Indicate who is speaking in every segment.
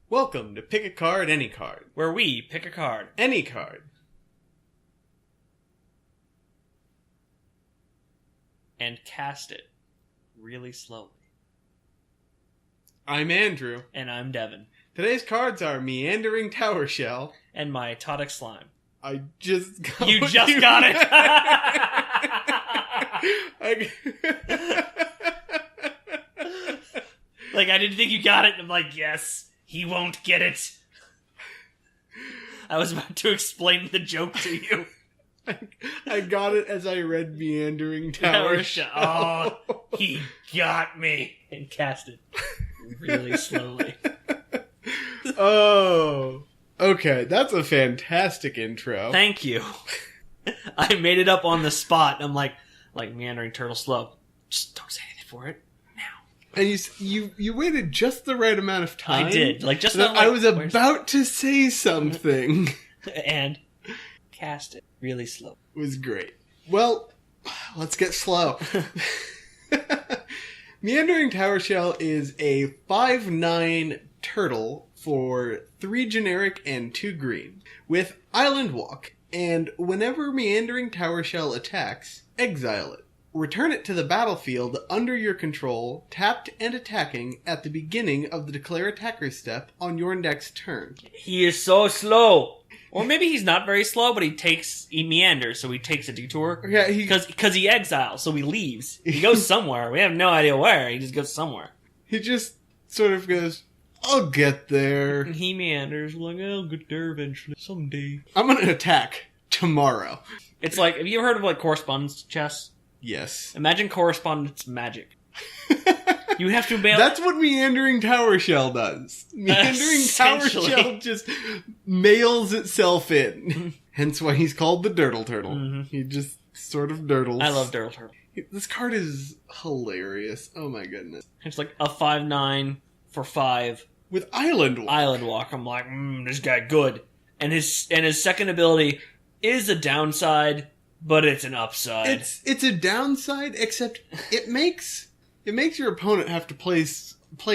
Speaker 1: Welcome to Pick a Card, Any Card.
Speaker 2: Where we pick a card.
Speaker 1: Any card.
Speaker 2: And cast it really slowly.
Speaker 1: I'm Andrew.
Speaker 2: And I'm Devin.
Speaker 1: Today's cards are Meandering Towershell.
Speaker 2: And Mitotic Slime.
Speaker 1: I just got
Speaker 2: You just got it! Like, I didn't think you got it. I'm like, yes, he won't get it. I was about to explain the joke to you.
Speaker 1: I got it as I read Meandering Towershell.
Speaker 2: Oh, he got me. And cast it really slowly.
Speaker 1: Oh. Okay, that's a fantastic intro.
Speaker 2: Thank you. I made it up on the spot. I'm like Meandering Turtle slow. Just don't say anything for it now.
Speaker 1: And you waited just the right amount of time.
Speaker 2: I did. Like, just
Speaker 1: that
Speaker 2: not like,
Speaker 1: I was about to say something.
Speaker 2: And cast it really slow.
Speaker 1: It was great. Well, let's get slow. Meandering Towershell is a 5/9 turtle for 3 generic and 2 green, with Island Walk, and whenever Meandering Towershell attacks, exile it. Return it to the battlefield under your control, tapped and attacking at the beginning of the Declare Attacker step on your next turn.
Speaker 2: He is so slow. Or maybe he's not very slow, but he meanders, so he takes a detour.
Speaker 1: Yeah,
Speaker 2: because he exiles, so he leaves. He goes somewhere. We have no idea where. He just goes somewhere.
Speaker 1: He just sort of goes, I'll get there.
Speaker 2: And he meanders, like, I'll get there eventually, someday.
Speaker 1: I'm gonna attack tomorrow.
Speaker 2: It's like, have you ever heard of, like, correspondence chess?
Speaker 1: Yes.
Speaker 2: Imagine correspondence magic. You have to bail.
Speaker 1: That's what Meandering Towershell does. Meandering Towershell just mails itself in. Hence why he's called the Dirtle Turtle. Mm-hmm. He just sort of dirtles.
Speaker 2: I love Dirtle Turtle.
Speaker 1: This card is hilarious. Oh my goodness.
Speaker 2: It's like a 5/9 for 5.
Speaker 1: With Island Walk.
Speaker 2: Island Walk. I'm like, this guy good. And his second ability is a downside, but it's an upside.
Speaker 1: It's a downside, except it makes your opponent have to play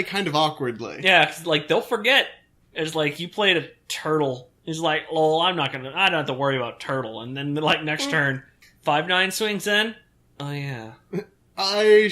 Speaker 1: kind of awkwardly.
Speaker 2: Yeah, 'cause, like, they'll forget. It's like, you played a turtle. He's like, oh, I don't have to worry about turtle. And then, like, next turn, 5/9 swings in. Oh, yeah.
Speaker 1: I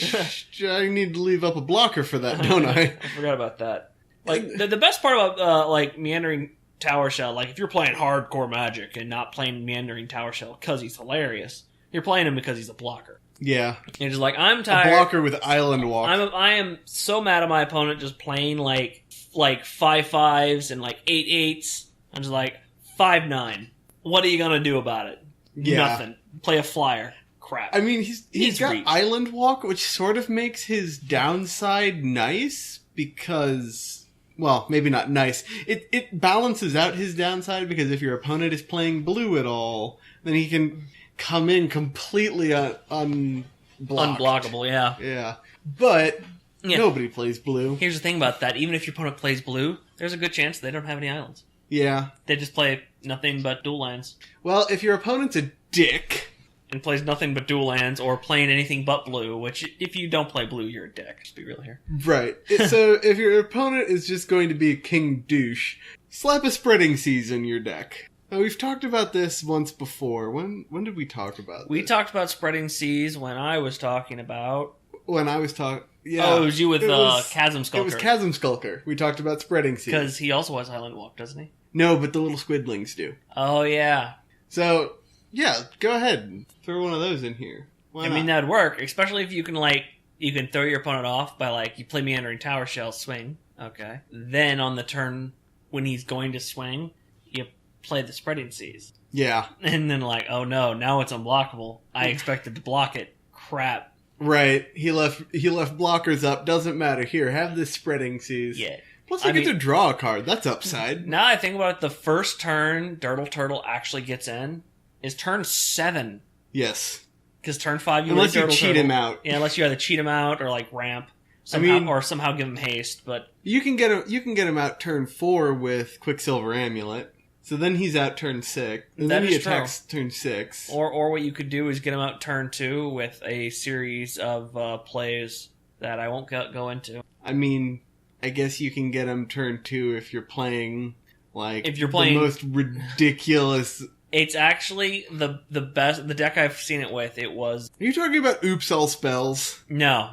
Speaker 1: need to leave up a blocker for that, don't I?
Speaker 2: I forgot about that. Like, the best part about, like, Meandering Towershell, like, if you're playing hardcore Magic and not playing Meandering Towershell because he's hilarious, you're playing him because he's a blocker.
Speaker 1: Yeah.
Speaker 2: You're just like, I'm tired.
Speaker 1: A blocker with Island Walk.
Speaker 2: I am so mad at my opponent just playing, like 5/5s and, like, 8/8s. I'm just like, 5/9. What are you gonna do about it?
Speaker 1: Yeah.
Speaker 2: Nothing. Play a flyer. Crap.
Speaker 1: I mean, he's got
Speaker 2: reach.
Speaker 1: Island Walk, which sort of makes his downside nice, because, well, maybe not nice. It balances out his downside, because if your opponent is playing blue at all, then he can come in completely unblockable.
Speaker 2: Unblockable, yeah.
Speaker 1: Yeah. But nobody plays blue.
Speaker 2: Here's the thing about that. Even if your opponent plays blue, there's a good chance they don't have any islands.
Speaker 1: Yeah.
Speaker 2: They just play nothing but dual lands.
Speaker 1: Well, if your opponent's a dick
Speaker 2: and plays nothing but dual lands, or playing anything but blue, which, if you don't play blue, you're a dick. Let's be real here.
Speaker 1: Right. So, if your opponent is just going to be a king douche, slap a Spreading Seas in your deck. Now, we've talked about this once before. When did we talk about this?
Speaker 2: We talked about Spreading Seas when I was talking about...
Speaker 1: When I was talking... Yeah.
Speaker 2: Oh, it was you with Chasm Skulker.
Speaker 1: It was Chasm Skulker. We talked about Spreading Seas.
Speaker 2: Because he also has Island Walk, doesn't he?
Speaker 1: No, but the little squidlings do.
Speaker 2: Oh, yeah.
Speaker 1: So, yeah, go ahead and throw one of those in here. Why not?
Speaker 2: I mean, that'd work, especially if you can, like, you can throw your opponent off by, like, you play Meandering Towershell, swing. Okay. Then on the turn when he's going to swing, you play the Spreading Seas.
Speaker 1: Yeah.
Speaker 2: And then, like, oh no, now it's unblockable. I expected to block it. Crap.
Speaker 1: Right. He left blockers up. Doesn't matter. Here, have this Spreading Seas.
Speaker 2: Yeah.
Speaker 1: Plus, I get to draw a card. That's upside.
Speaker 2: Now I think about it, the first turn Dirtle Turtle actually gets in is turn 7.
Speaker 1: Yes.
Speaker 2: Because turn 5 you
Speaker 1: unless
Speaker 2: let
Speaker 1: you
Speaker 2: Dirtle
Speaker 1: cheat
Speaker 2: Turtle.
Speaker 1: him out.
Speaker 2: Yeah, unless you either cheat him out or, like, ramp. Somehow, or somehow give him haste, but...
Speaker 1: You can get him out turn 4 with Quicksilver Amulet. So then he's out turn 6. And then he attacks turn 6.
Speaker 2: Or what you could do is get him out turn 2 with a series of plays that I won't go into.
Speaker 1: I mean, I guess you can get him turn 2 if you're playing, like,
Speaker 2: if you're playing
Speaker 1: the most ridiculous...
Speaker 2: It's actually the best, the deck I've seen it with, it was...
Speaker 1: Are you talking about Oops All Spells?
Speaker 2: No.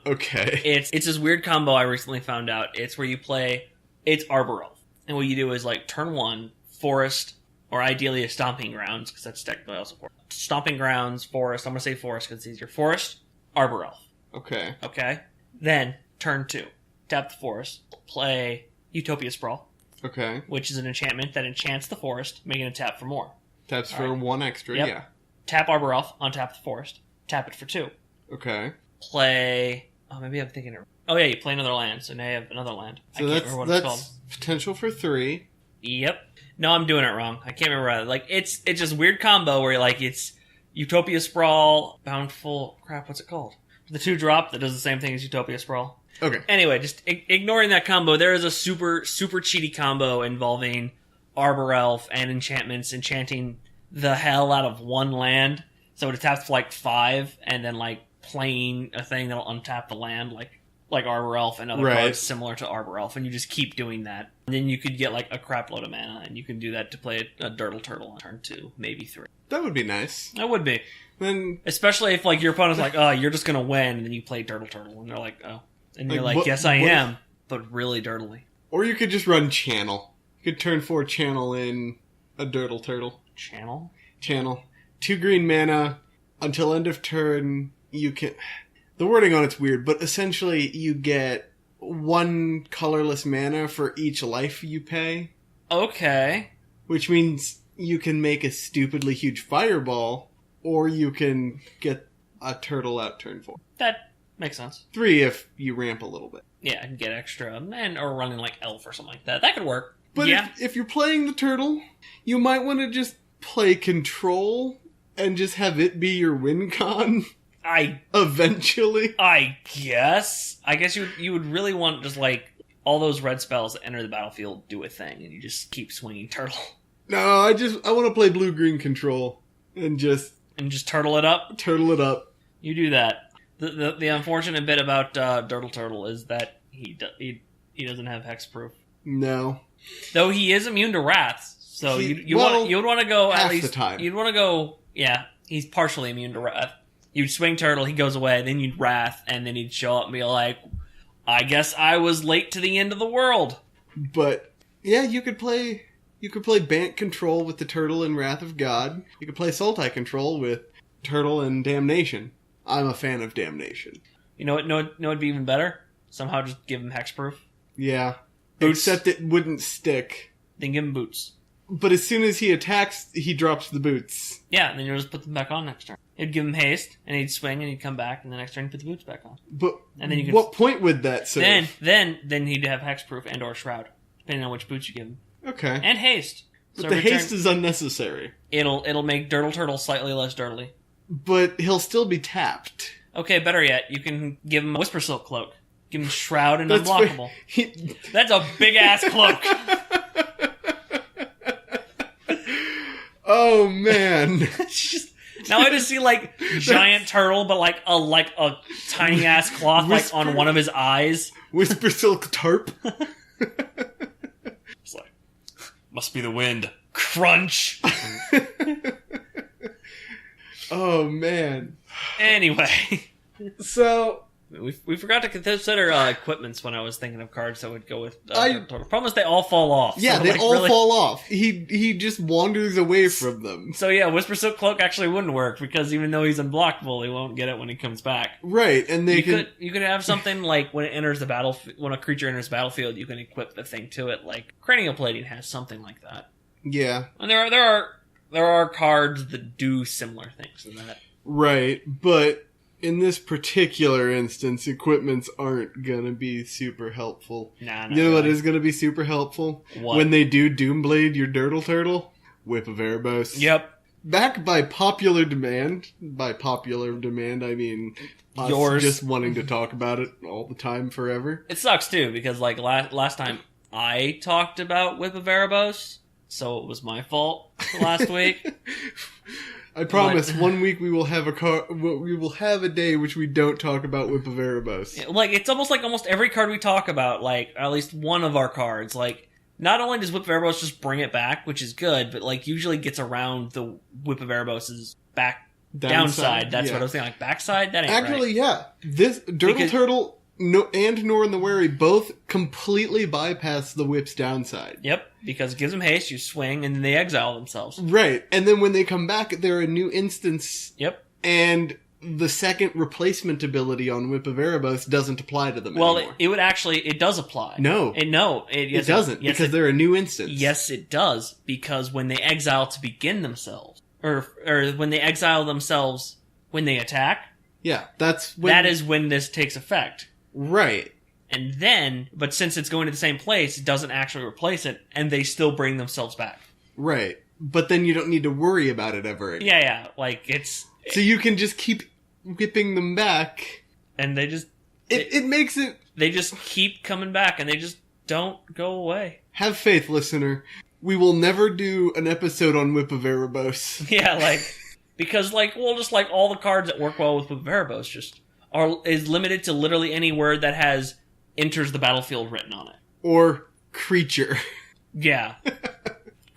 Speaker 1: Okay.
Speaker 2: It's this weird combo I recently found out. It's where you play, it's Arbor Elf. And what you do is, like, turn 1, Forest, or ideally a Stomping Grounds, because that's technically also Forest. Stomping Grounds, Forest, I'm going to say Forest because it's easier. Forest, Arbor Elf. Okay? Then, turn 2, tap the Forest, play Utopia Sprawl.
Speaker 1: Okay.
Speaker 2: Which is an enchantment that enchants the forest, making it tap for more.
Speaker 1: Taps for 1 extra,
Speaker 2: yep.
Speaker 1: Yeah.
Speaker 2: Tap Arbor Elf, untap the forest. Tap it for 2.
Speaker 1: Okay.
Speaker 2: Play... Oh, maybe I'm thinking... Oh, yeah, you play another land, so now you have another land.
Speaker 1: So
Speaker 2: I can't remember what it's called.
Speaker 1: Potential for 3.
Speaker 2: Yep. No, I'm doing it wrong. I can't remember. Like, it's just weird combo where, like, it's Utopia Sprawl, Bountiful... Crap, what's it called? The 2-drop that does the same thing as Utopia Sprawl.
Speaker 1: Okay.
Speaker 2: Anyway, just ignoring that combo, there is a super cheaty combo involving Arbor Elf and enchantments, enchanting the hell out of 1 land. So it taps for like 5, and then like playing a thing that'll untap the land, like Arbor Elf and other cards similar to Arbor Elf, and you just keep doing that. And then you could get like a crap load of mana, and you can do that to play a Dirtle Turtle on turn 2, maybe 3.
Speaker 1: That would be nice.
Speaker 2: That would be.
Speaker 1: Then,
Speaker 2: especially if like your opponent's like, oh, you're just gonna win, and then you play Dirtle Turtle, and they're like, oh. And you're like, yes, I am, but really dirtily.
Speaker 1: Or you could just run Channel. You could turn 4 Channel in a Dirtle Turtle.
Speaker 2: Channel?
Speaker 1: 2 green mana. Until end of turn, you can... The wording on it's weird, but essentially you get 1 colorless mana for each life you pay.
Speaker 2: Okay.
Speaker 1: Which means you can make a stupidly huge fireball, or you can get a turtle out turn 4.
Speaker 2: That... makes sense.
Speaker 1: 3 if you ramp a little bit.
Speaker 2: Yeah, and get extra, or running like Elf or something like that. That could work.
Speaker 1: But
Speaker 2: yeah.
Speaker 1: if you're playing the turtle, you might want to just play Control and just have it be your win con. Eventually.
Speaker 2: I guess you would really want just like all those red spells that enter the battlefield do a thing, and you just keep swinging turtle.
Speaker 1: No, I want to play blue-green Control and just
Speaker 2: turtle it up.
Speaker 1: Turtle it up.
Speaker 2: You do that. The unfortunate bit about Dirtle Turtle is that he doesn't have hexproof.
Speaker 1: No.
Speaker 2: Though he is immune to wrath, so you would want to go at least
Speaker 1: the time.
Speaker 2: You'd want to go. Yeah, he's partially immune to wrath. You'd swing Turtle, he goes away, then you'd wrath, and then he'd show up and be like, "I guess I was late to the end of the world."
Speaker 1: But yeah, you could play Bant Control with the Turtle and Wrath of God. You could play Sultai Control with Turtle and Damnation. I'm a fan of Damnation.
Speaker 2: You know what would be even better? Somehow just give him hexproof.
Speaker 1: Yeah.
Speaker 2: Boots.
Speaker 1: Except it wouldn't stick.
Speaker 2: Then give him boots.
Speaker 1: But as soon as he attacks, he drops the boots.
Speaker 2: Yeah, and then you'll just put them back on next turn. It'd give him haste, and he'd swing, and he'd come back, and the next turn he'd put the boots back on.
Speaker 1: But
Speaker 2: and then you could,
Speaker 1: what point would that serve?
Speaker 2: Then he'd have hexproof and or shroud, depending on which boots you give him.
Speaker 1: Okay.
Speaker 2: And haste.
Speaker 1: But so the haste is unnecessary.
Speaker 2: It'll make Dirtle Turtle slightly less dirtly.
Speaker 1: But he'll still be tapped.
Speaker 2: Okay, better yet, you can give him a Whisper Silk Cloak. Give him Shroud and Unblockable. That's a big-ass cloak.
Speaker 1: Oh, man.
Speaker 2: Now I just see, like, giant turtle, but, like a tiny-ass cloth, like, on one of his eyes.
Speaker 1: Whisper Silk Tarp.
Speaker 2: It's like, must be the wind. Crunch.
Speaker 1: Oh, man.
Speaker 2: Anyway.
Speaker 1: So...
Speaker 2: We forgot to consider equipments when I was thinking of cards that would go with Total. Problem is they all fall off.
Speaker 1: Yeah,
Speaker 2: so
Speaker 1: they
Speaker 2: like,
Speaker 1: all
Speaker 2: really...
Speaker 1: fall off. He just wanders away from them.
Speaker 2: So yeah, Whisper Silk Cloak actually wouldn't work, because even though he's unblockable, he won't get it when he comes back.
Speaker 1: Right, and you
Speaker 2: could have something like when it enters the when a creature enters the battlefield, you can equip the thing to it, like Cranial Plating has something like that.
Speaker 1: Yeah.
Speaker 2: And there are cards that do similar things to that.
Speaker 1: Right, but in this particular instance, equipments aren't gonna be super helpful.
Speaker 2: Nah,
Speaker 1: you know what is gonna be super helpful?
Speaker 2: What?
Speaker 1: When they do Doomblade your Dirtle Turtle, Whip of Erebos.
Speaker 2: Yep.
Speaker 1: Back by popular demand. By popular demand, I mean us
Speaker 2: yours.
Speaker 1: Just wanting to talk about it all the time forever.
Speaker 2: It sucks too, because like last time I talked about Whip of Erebos, so it was my fault last week.
Speaker 1: I promise. One week we will have we will have a day which we don't talk about Whip of Erebos.
Speaker 2: Like, it's almost every card we talk about, like, at least one of our cards, like, not only does Whip of Erebos just bring it back, which is good, but, like, usually gets around the Whip of Erebos' downside. That's what I was thinking. Like, backside? That ain't
Speaker 1: Actually,
Speaker 2: right.
Speaker 1: yeah. This Turtle and Norn the Wary both completely bypass the Whip's downside.
Speaker 2: Yep, because it gives them haste, you swing, and then they exile themselves.
Speaker 1: Right, and then when they come back, they're a new instance.
Speaker 2: Yep.
Speaker 1: And the second replacement ability on Whip of Erebos doesn't apply to them anymore.
Speaker 2: It would actually, it does apply.
Speaker 1: No.
Speaker 2: It
Speaker 1: doesn't, because they're a new instance.
Speaker 2: Yes, it does, because when they exile to begin themselves, or when they exile themselves when they attack,
Speaker 1: yeah, that is
Speaker 2: when this takes effect.
Speaker 1: Right.
Speaker 2: And then, but since it's going to the same place, it doesn't actually replace it, and they still bring themselves back.
Speaker 1: Right. But then you don't need to worry about it ever again.
Speaker 2: Yeah, like, it's...
Speaker 1: So you can just keep whipping them back.
Speaker 2: And they just...
Speaker 1: It makes it...
Speaker 2: They just keep coming back, and they just don't go away.
Speaker 1: Have faith, listener. We will never do an episode on Whip of Erebos.
Speaker 2: Yeah, like... Because, like, well, just like all the cards that work well with Whip of Erebos just... is limited to literally any word that has enters the battlefield written on it.
Speaker 1: Or creature.
Speaker 2: Yeah.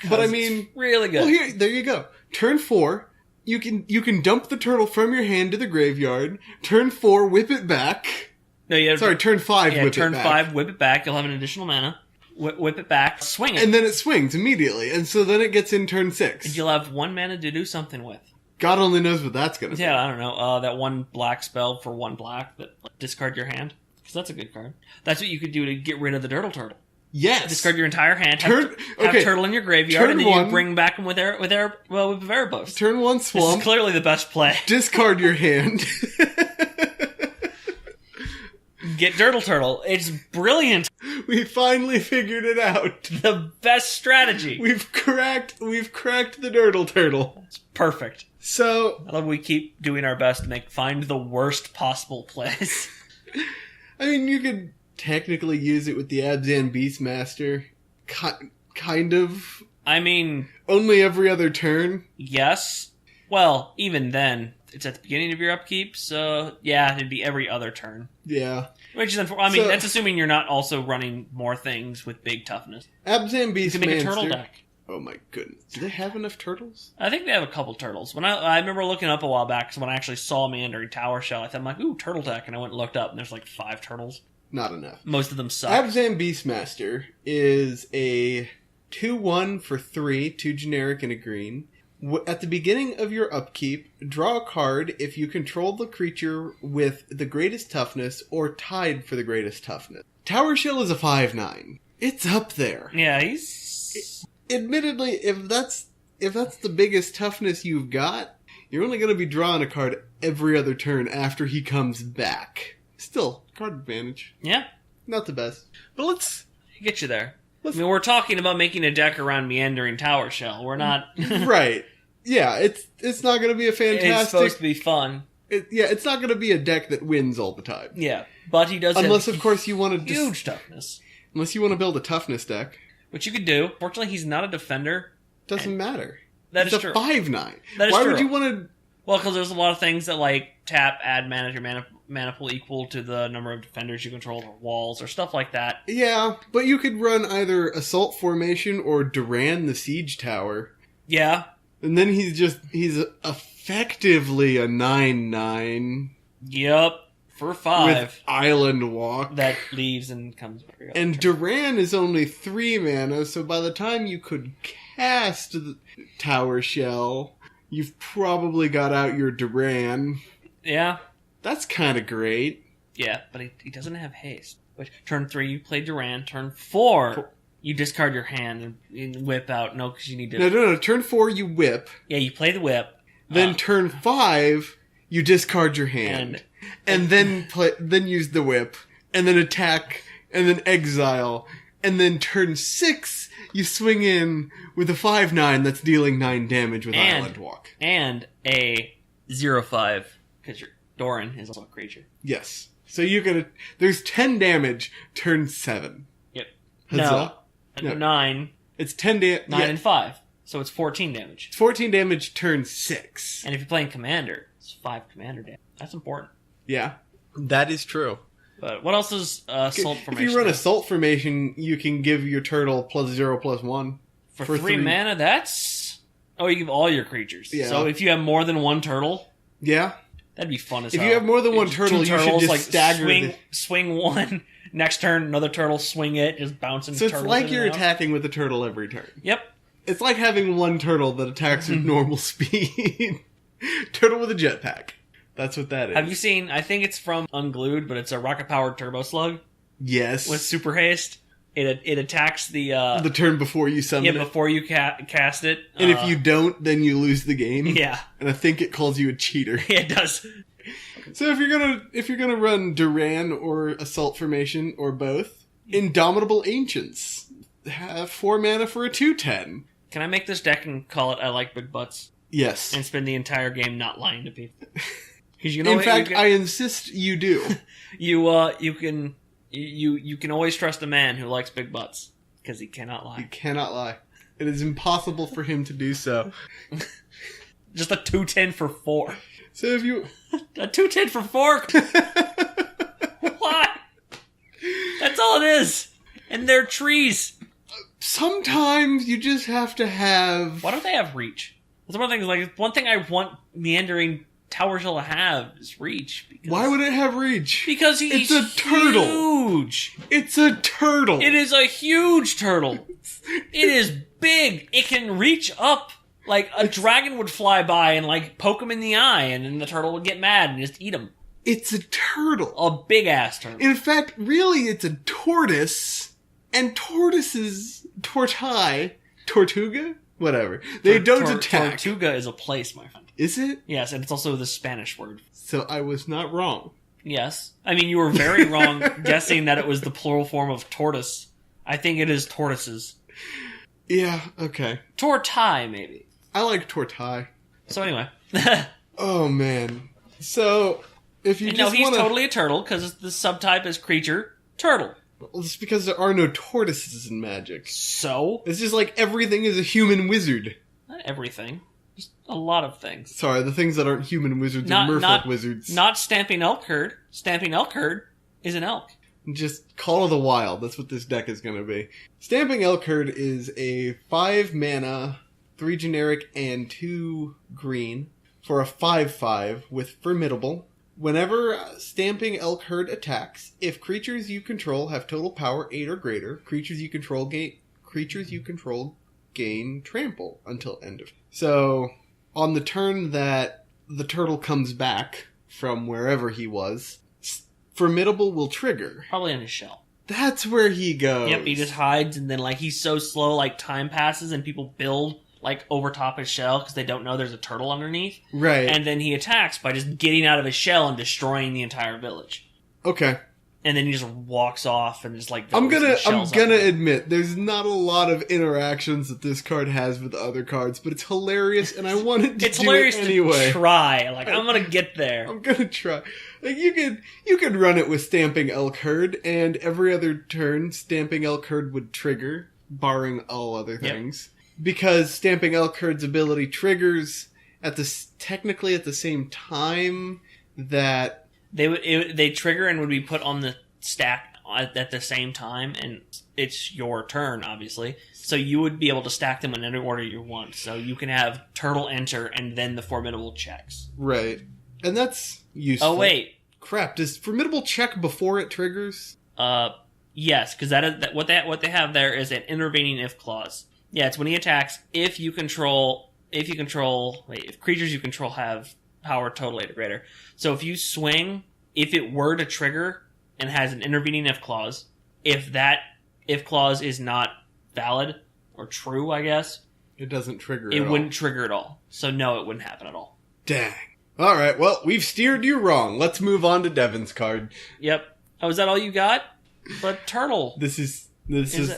Speaker 1: But I mean...
Speaker 2: It's really good.
Speaker 1: Well, there you go. Turn 4, you can dump the turtle from your hand to the graveyard. Turn 4, whip it back.
Speaker 2: No, you have
Speaker 1: turn 5, whip it back.
Speaker 2: Turn 5, whip it back. You'll have an additional mana. Whip it back, swing it.
Speaker 1: And then it swings immediately. And so then it gets in turn 6.
Speaker 2: And you'll have 1 mana to do something with.
Speaker 1: God only knows what that's going to be.
Speaker 2: Yeah, I don't know. That 1 black spell for 1 black that discard your hand. Because that's a good card. That's what you could do to get rid of the Turtle.
Speaker 1: Yes.
Speaker 2: Discard your entire hand. Have Turtle in your graveyard, and then you bring back him with Erebos.
Speaker 1: Turn 1 swamp.
Speaker 2: This is clearly the best play.
Speaker 1: Discard your hand.
Speaker 2: Get Turtle. It's brilliant.
Speaker 1: We finally figured it out.
Speaker 2: The best strategy.
Speaker 1: We've cracked the Turtle.
Speaker 2: It's perfect.
Speaker 1: So
Speaker 2: I love we keep doing our best to find the worst possible plays.
Speaker 1: I mean, you could technically use it with the Abzan Beastmaster. Kind of.
Speaker 2: I mean...
Speaker 1: Only every other turn.
Speaker 2: Yes. Well, even then, it's at the beginning of your upkeep, so yeah, it'd be every other turn.
Speaker 1: Yeah.
Speaker 2: Which is unfortunate. I mean, that's assuming you're not also running more things with big toughness.
Speaker 1: Abzan Beastmaster.
Speaker 2: You can make a turtle deck.
Speaker 1: Oh my goodness. Do they have enough turtles?
Speaker 2: I think they have a couple turtles. When I remember looking up a while back, because when I actually saw Meandering Towershell, I thought, I'm like, ooh, turtle deck, and I went and looked up, and there's like 5 turtles.
Speaker 1: Not enough.
Speaker 2: Most of them suck.
Speaker 1: Abzan Beastmaster is a 2/1 for 3, 2 generic and a green. At the beginning of your upkeep, draw a card if you control the creature with the greatest toughness or tied for the greatest toughness. Towershell is a 5/9. It's up there.
Speaker 2: Yeah, he's...
Speaker 1: Admittedly, if that's the biggest toughness you've got, you're only going to be drawing a card every other turn after he comes back. Still, card advantage.
Speaker 2: Yeah.
Speaker 1: Not the best. But let's...
Speaker 2: get you there. I mean, we're talking about making a deck around Meandering Towershell. We're not...
Speaker 1: Right. Yeah, it's not going to be a fantastic...
Speaker 2: It's supposed to be fun.
Speaker 1: It's not going to be a deck that wins all the time.
Speaker 2: Yeah, but he does
Speaker 1: Unless, of course, you want to...
Speaker 2: huge toughness.
Speaker 1: Unless you want to build a toughness deck.
Speaker 2: Which you could do. Fortunately, he's not a defender.
Speaker 1: Doesn't matter.
Speaker 2: That
Speaker 1: it's
Speaker 2: is true.
Speaker 1: It's a 5/9.
Speaker 2: That is
Speaker 1: Why
Speaker 2: true.
Speaker 1: would you want to...
Speaker 2: Well, because there's a lot of things that, like, tap, add mana to your mana pool equal to the number of defenders you control, or walls, or stuff like that.
Speaker 1: Yeah, but you could run either Assault Formation or Duran the Siege Tower.
Speaker 2: Yeah.
Speaker 1: And then he's effectively a 9/9.
Speaker 2: Yep. For 5.
Speaker 1: With Island Walk.
Speaker 2: That leaves and comes back.
Speaker 1: And Duran is only 3 mana, so by the time you could cast the Towershell, you've probably got out your Duran.
Speaker 2: Yeah.
Speaker 1: That's kind of great.
Speaker 2: Yeah, but he doesn't have haste. Which, turn 3, you play Duran. Turn 4, you discard your hand and whip out. No, because you need to...
Speaker 1: No. Turn 4, you whip.
Speaker 2: Yeah, you play the whip.
Speaker 1: Then turn 5, you discard your hand. And then use the whip. And then attack. And then exile. And then turn 6, you swing in with a 5/9 that's dealing 9 damage with Island Walk.
Speaker 2: And a 0/5, because your Doran is also a creature.
Speaker 1: Yes. So there's 10 damage, turn 7.
Speaker 2: Yep.
Speaker 1: Huzzah.
Speaker 2: No. 9.
Speaker 1: It's 10 damage.
Speaker 2: 9 and 5. So it's 14 damage.
Speaker 1: It's 14 damage turn 6.
Speaker 2: And if you're playing Commander, it's 5 Commander damage. That's important.
Speaker 1: Yeah, that is true.
Speaker 2: But what else is Assault Formation?
Speaker 1: If you run Assault Formation, you can give your turtle +0/+1.
Speaker 2: For 3 mana, that's... Oh, you give all your creatures.
Speaker 1: Yeah.
Speaker 2: So if you have more than one turtle...
Speaker 1: Yeah.
Speaker 2: That'd be fun as
Speaker 1: hell.
Speaker 2: hell.
Speaker 1: If you have more than one turtle, you should just stagger
Speaker 2: swing one. Next turn, another turtle, swing it, just bouncing turtles.
Speaker 1: So it's like you're attacking with a turtle every turn.
Speaker 2: Yep.
Speaker 1: It's like having one turtle that attacks with normal speed. Turtle with a jetpack. That's what that is.
Speaker 2: Have you seen, I think it's from Unglued, but it's a rocket-powered turbo slug.
Speaker 1: Yes.
Speaker 2: With super haste. It attacks the
Speaker 1: turn before you summon it.
Speaker 2: Yeah, before you cast it.
Speaker 1: And if you don't, then you lose the game.
Speaker 2: Yeah.
Speaker 1: And I think it calls you a cheater.
Speaker 2: Yeah, it does.
Speaker 1: So if you're gonna run Duran or Assault Formation or both, Indomitable Ancients have 4 mana for a 2/10.
Speaker 2: Can I make this deck and call it I Like Big Butts?
Speaker 1: Yes.
Speaker 2: And spend the entire game not lying to people?
Speaker 1: In fact, I insist you do.
Speaker 2: You can always trust a man who likes big butts because he cannot lie.
Speaker 1: He cannot lie. It is impossible for him to do so.
Speaker 2: Just a 2/10 for 4.
Speaker 1: So if you
Speaker 2: a 2/10 for 4. Why? That's all it is. And they're trees.
Speaker 1: Sometimes you just have to have.
Speaker 2: Why don't they have reach? That's one thing. Like one thing I want Meandering Towershell to have is reach.
Speaker 1: Why would it have reach?
Speaker 2: Because he's
Speaker 1: a turtle.
Speaker 2: Huge.
Speaker 1: It's a turtle.
Speaker 2: It is a huge turtle. It is big. It can reach up. Like a dragon would fly by and like poke him in the eye, and then the turtle would get mad and just eat him.
Speaker 1: It's a turtle.
Speaker 2: A big ass turtle.
Speaker 1: In fact, really, it's a tortoise. And tortoises, Tortuga? Whatever. They don't attack.
Speaker 2: Tortuga is a place, my friend.
Speaker 1: Is it?
Speaker 2: Yes, and it's also the Spanish word.
Speaker 1: So I was not wrong.
Speaker 2: Yes. I mean, you were very wrong guessing that it was the plural form of tortoise. I think it is tortoises.
Speaker 1: Yeah, okay.
Speaker 2: Tortai, maybe.
Speaker 1: I like tortai.
Speaker 2: So anyway.
Speaker 1: Oh, man. So, if you
Speaker 2: and
Speaker 1: just
Speaker 2: no, he's totally a turtle, because the subtype is creature, turtle.
Speaker 1: Well, it's because there are no tortoises in Magic.
Speaker 2: So?
Speaker 1: It's just like everything is a human wizard.
Speaker 2: Not everything. Just a lot of things.
Speaker 1: Sorry, the things that aren't human wizards are merfolk wizards.
Speaker 2: Not Stamping Elk Herd. Stamping Elk Herd is an elk.
Speaker 1: Just Call of the Wild. That's what this deck is going to be. Stamping Elk Herd is a 5 mana, 3 generic, and 2 green for a 5/5 with Formidable. Whenever Stamping Elk Herd attacks, if creatures you control have total power 8 or greater, creatures you control gain trample until end of. So, on the turn that the turtle comes back from wherever he was, Formidable will trigger.
Speaker 2: Probably in his shell.
Speaker 1: That's where he goes.
Speaker 2: Yep, he just hides, and then like he's so slow, like time passes, and people build like over top his shell because they don't know there's a turtle underneath.
Speaker 1: Right.
Speaker 2: And then he attacks by just getting out of his shell and destroying the entire village.
Speaker 1: Okay.
Speaker 2: And then he just walks off and just like
Speaker 1: I'm gonna admit there's not a lot of interactions that this card has with other cards, but it's hilarious and I want it to
Speaker 2: it's hilarious
Speaker 1: anyway.
Speaker 2: To try. Like I'm gonna get there.
Speaker 1: I'm gonna try. Like you could run it with Stamping Elk Herd, and every other turn Stamping Elk Herd would trigger, barring all other things. Yep. Because Stamping Elk Herd's ability triggers technically at the same time that
Speaker 2: they trigger and would be put on the stack at the same time, and it's your turn, obviously. So you would be able to stack them in any order you want. So you can have Turtle enter and then the Formidable checks.
Speaker 1: Right. And that's useful.
Speaker 2: Oh, wait.
Speaker 1: Crap, does Formidable check before it triggers?
Speaker 2: Yes, because what they have there is an intervening if clause. Yeah, it's when he attacks, if creatures you control have power total 8 or greater. So if you swing, if it were to trigger and has an intervening if clause, if that if clause is not valid or true, I guess,
Speaker 1: it doesn't trigger
Speaker 2: it wouldn't trigger at all. So no, it wouldn't happen at all.
Speaker 1: Dang. Alright, well, we've steered you wrong. Let's move on to Devin's card.
Speaker 2: Yep. Oh, is that all you got? But turtle.
Speaker 1: This is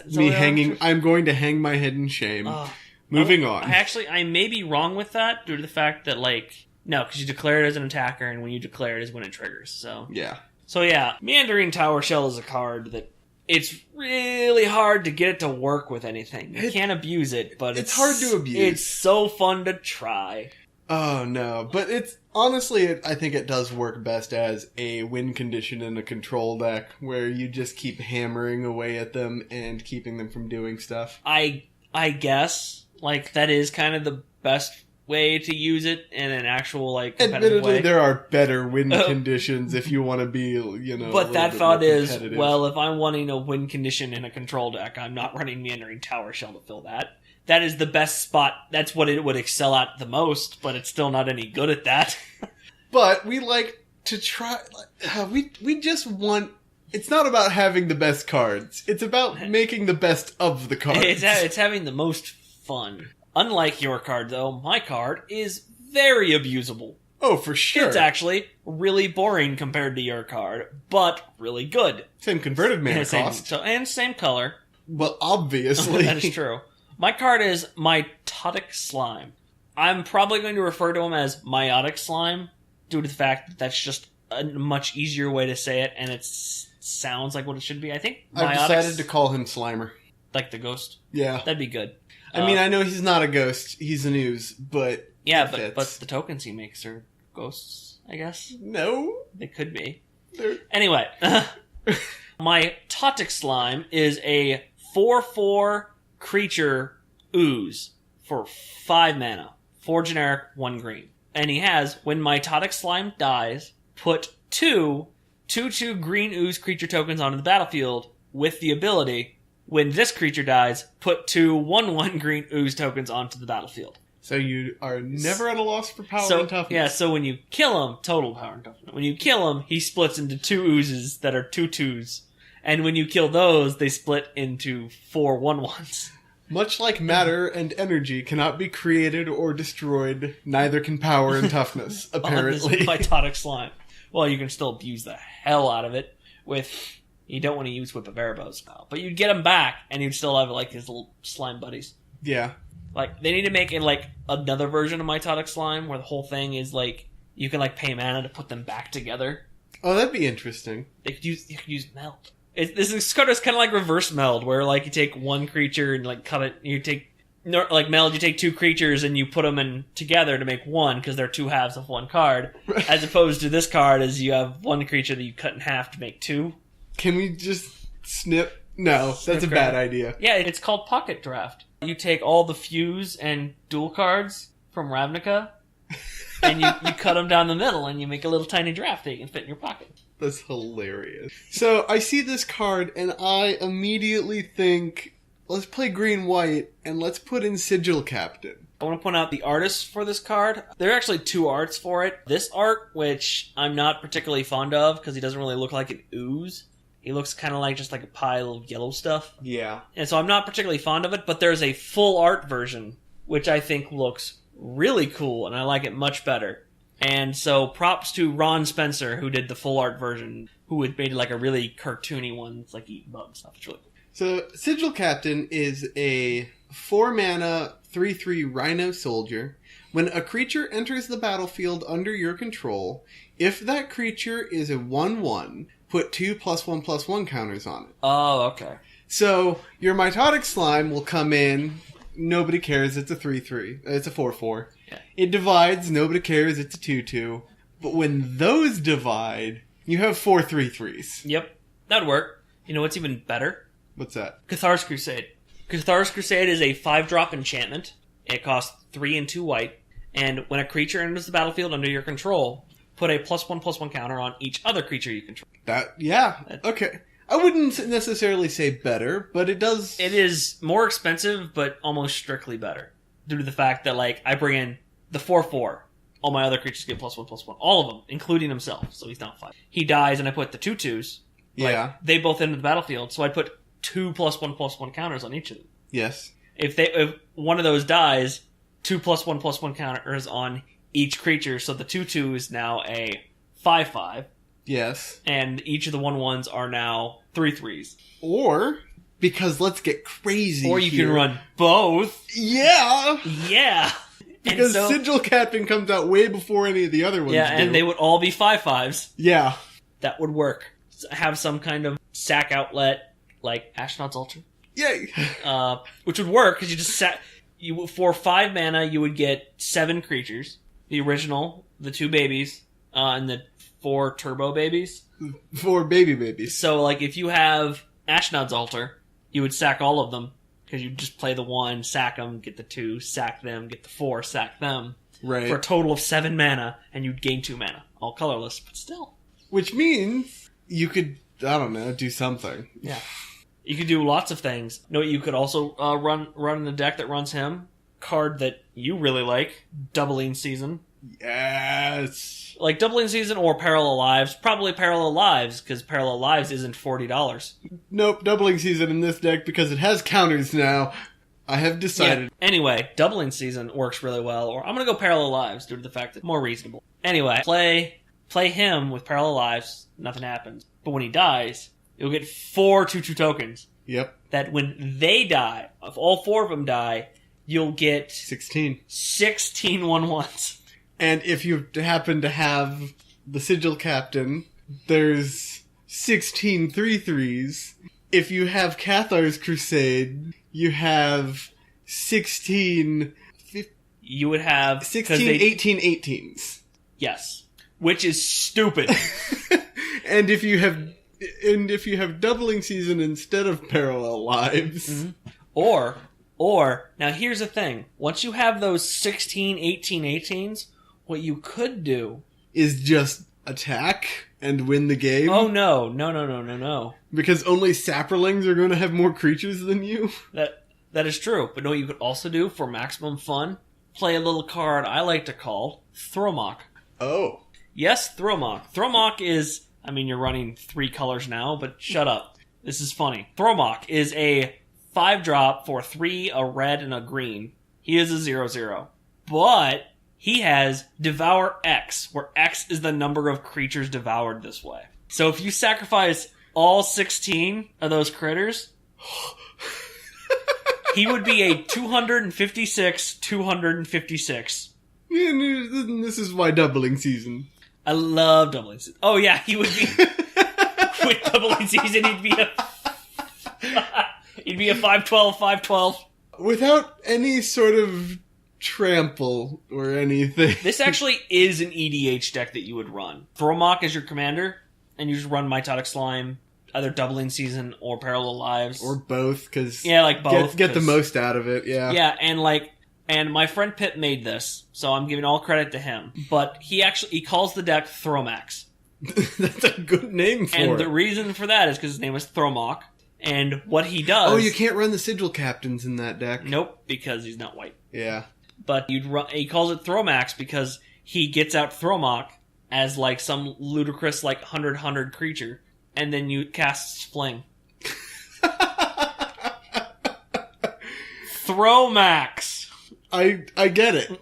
Speaker 1: me hanging. I'm going to hang my head in shame. Moving on.
Speaker 2: I may be wrong with that due to the fact that, no, because you declare it as an attacker, and when you declare it is when it triggers. So
Speaker 1: yeah.
Speaker 2: So yeah, Meandering Towershell is a card that it's really hard to get it to work with anything. You can't abuse it, but
Speaker 1: it's hard to abuse.
Speaker 2: It's so fun to try.
Speaker 1: Oh no, but it's honestly, I think it does work best as a win condition in a control deck where you just keep hammering away at them and keeping them from doing stuff.
Speaker 2: I guess like that is kind of the best way to use it in an actual like competitive
Speaker 1: Admittedly,
Speaker 2: way.
Speaker 1: there are better win conditions if you want to be,
Speaker 2: But that thought is, well, if I'm wanting a win condition in a control deck, I'm not running Meandering Towershell to fill that. That is the best spot. That's what it would excel at the most, but it's still not any good at that.
Speaker 1: But we like to try. We just want. It's not about having the best cards. It's about making the best of the cards.
Speaker 2: It's having the most fun. Unlike your card, though, my card is very abusable.
Speaker 1: Oh, for sure.
Speaker 2: It's actually really boring compared to your card, but really good.
Speaker 1: Same converted mana cost.
Speaker 2: And same color.
Speaker 1: Well, obviously.
Speaker 2: That is true. My card is Mitotic Slime. I'm probably going to refer to him as Meiotic Slime, due to the fact that that's just a much easier way to say it, and it sounds like what it should be. I think
Speaker 1: I've decided to call him Slimer.
Speaker 2: Like the ghost?
Speaker 1: Yeah.
Speaker 2: That'd be good.
Speaker 1: I mean, I know he's not a ghost. He's an ooze, but
Speaker 2: yeah, but the tokens he makes are ghosts, I guess.
Speaker 1: No.
Speaker 2: They could be. Anyway, my Mitotic Slime is a 4/4 creature ooze for 5 mana. 4 generic, 1 green. And he has, when Mitotic Slime dies, put 2 2/2 green ooze creature tokens onto the battlefield with the ability, when this creature dies, put 2 1/1 green ooze tokens onto the battlefield.
Speaker 1: So you are never at a loss for power and toughness.
Speaker 2: Yeah, so when you kill him, total power and toughness. When you kill him, he splits into 2 oozes that are 2/2s. And when you kill those, they split into 4 1/1s.
Speaker 1: Much like matter and energy cannot be created or destroyed, neither can power and toughness, apparently.
Speaker 2: On this Mitotic Slime. Well, you can still abuse the hell out of it with... You don't want to use Whip of Erebos now. But you'd get him back, and you'd still have, like, his little slime buddies.
Speaker 1: Yeah.
Speaker 2: Like, they need to make, like, another version of Mitotic Slime, where the whole thing is, like, you can, like, pay mana to put them back together.
Speaker 1: Oh, that'd be interesting.
Speaker 2: You could use Meld. This card is kind of like reverse Meld, where, like, you take one creature and, like, cut it, you take... Like Meld, you take 2 creatures and you put them in together to make one, because they're 2 halves of one card. As opposed to this card, is you have one creature that you cut in half to make 2.
Speaker 1: Can we just snip? No, that's a bad idea.
Speaker 2: Yeah, it's called Pocket Draft. You take all the Fuse and Duel cards from Ravnica, and you cut them down the middle, and you make a little tiny draft that you can fit in your pocket.
Speaker 1: That's hilarious. So, I see this card, and I immediately think, let's play green-white, and let's put in Sigil Captain.
Speaker 2: I want to point out the artists for this card. There are actually 2 arts for it. This art, which I'm not particularly fond of, because he doesn't really look like an ooze. He looks kind of like just like a pile of yellow stuff.
Speaker 1: Yeah.
Speaker 2: And so I'm not particularly fond of it, but there's a full art version, which I think looks really cool, and I like it much better. And so props to Ron Spencer, who did the full art version, who had made like a really cartoony one. It's like eating bugs stuff. It's really cool.
Speaker 1: So Sigil Captain is a 4-mana 3/3 Rhino Soldier. When a creature enters the battlefield under your control, if that creature is a 1/1, put 2 +1/+1 counters on it.
Speaker 2: Oh, okay.
Speaker 1: So your Mitotic Slime will come in. Nobody cares. It's a 3/3. It's a 4/4.
Speaker 2: Yeah.
Speaker 1: It divides. Nobody cares. It's a 2/2. But when those divide, you have 4 3/3s.
Speaker 2: Yep, that'd work. You know what's even better?
Speaker 1: What's that?
Speaker 2: Cathar's Crusade. Cathar's Crusade is a 5-drop enchantment. It costs 3 and 2 white. And when a creature enters the battlefield under your control, put a +1/+1 counter on each other creature you control.
Speaker 1: Okay. I wouldn't necessarily say better, but it does...
Speaker 2: It is more expensive, but almost strictly better. Due to the fact that, like, I bring in the 4/4. All my other creatures get +1/+1. All of them, including himself, so he's not 5. He dies, and I put the 2/2s.
Speaker 1: Yeah.
Speaker 2: Like, they both enter the battlefield, so I put 2 +1/+1 counters on each of them.
Speaker 1: Yes.
Speaker 2: If one of those dies, 2 +1/+1 counters on each creature, so the 2/2 is now a 5/5.
Speaker 1: Yes.
Speaker 2: And each of the 1/1s are now 3/3s.
Speaker 1: Or, because let's get crazy
Speaker 2: Or you
Speaker 1: here.
Speaker 2: can run both.
Speaker 1: Yeah!
Speaker 2: Yeah!
Speaker 1: Because Sigil Captain comes out way before any of the other ones do.
Speaker 2: And they would all be 5/5s.
Speaker 1: Yeah.
Speaker 2: That would work. Have some kind of sack outlet, like Astronaut's Ultra.
Speaker 1: Yay!
Speaker 2: Which would work, because you just for 5 mana, you would get 7 creatures. The original, the 2 babies, and the 4 turbo babies.
Speaker 1: 4 babies.
Speaker 2: So, like, if you have Ashnod's Altar, you would sack all of them, because you just play the 1, sack them, get the 2, sack them, get the 4, sack them.
Speaker 1: Right.
Speaker 2: For a total of 7 mana, and you'd gain 2 mana. All colorless, but still.
Speaker 1: Which means you could, I don't know, do something.
Speaker 2: Yeah. You could do lots of things. You know what you could also run in the deck that runs him? Card that you really like, Doubling Season.
Speaker 1: Yes!
Speaker 2: Like Doubling Season or Parallel Lives. Probably Parallel Lives, because Parallel Lives isn't $40.
Speaker 1: Nope, Doubling Season in this deck because it has counters now. I have decided.
Speaker 2: Yeah. Anyway, Doubling Season works really well, or I'm going to go Parallel Lives due to the fact that it's more reasonable. Anyway, play him with Parallel Lives, nothing happens. But when he dies, you'll get 4 2/2 tokens.
Speaker 1: Yep.
Speaker 2: That when they die, if all 4 of them die, you'll get
Speaker 1: 16
Speaker 2: 1/1s.
Speaker 1: And if you happen to have the Sigil Captain, there's 16 3/3s. If you have Cathar's Crusade, you have 16...
Speaker 2: You would have...
Speaker 1: 16 18 18s.
Speaker 2: Yes. Which is stupid.
Speaker 1: And if you have Doubling Season instead of Parallel Lives...
Speaker 2: Mm-hmm. Or, now here's the thing. Once you have those 16 18 18s, what you could do...
Speaker 1: is just attack and win the game.
Speaker 2: Oh, no.
Speaker 1: Because only Saprolings are going to have more creatures than you?
Speaker 2: That is true. But know what you could also do for maximum fun? Play a little card I like to call Thromok.
Speaker 1: Oh.
Speaker 2: Yes, Thromok. Thromok is... I mean, you're running 3 colors now, but shut up. This is funny. Thromok is a 5-drop for 3, a red, and a green. He is a 0/0. But he has Devour X, where X is the number of creatures devoured this way. So if you sacrifice all 16 of those critters, he would be a 256.
Speaker 1: Yeah, this is why Doubling Season.
Speaker 2: I love Doubling Season. Oh yeah, he would be... with Doubling Season, he'd be a 5/12.
Speaker 1: Without any sort of trample or anything.
Speaker 2: This actually is an EDH deck that you would run. Thromok is your commander, and you just run Mitotic Slime, either Doubling Season or Parallel Lives.
Speaker 1: Or both, because...
Speaker 2: Yeah, like both.
Speaker 1: Get the most out of it, yeah.
Speaker 2: Yeah, and my friend Pip made this, so I'm giving all credit to him. But he calls the deck Thromax.
Speaker 1: That's a good name for it.
Speaker 2: And the reason for that is because his name is Thromok. And what he does...
Speaker 1: Oh, you can't run the Sigil Captains in that deck.
Speaker 2: Nope, because he's not white.
Speaker 1: Yeah.
Speaker 2: But he calls it Thromax because he gets out Thromok as like some ludicrous like 100 creature, and then you cast Fling. Thromax.
Speaker 1: I get it.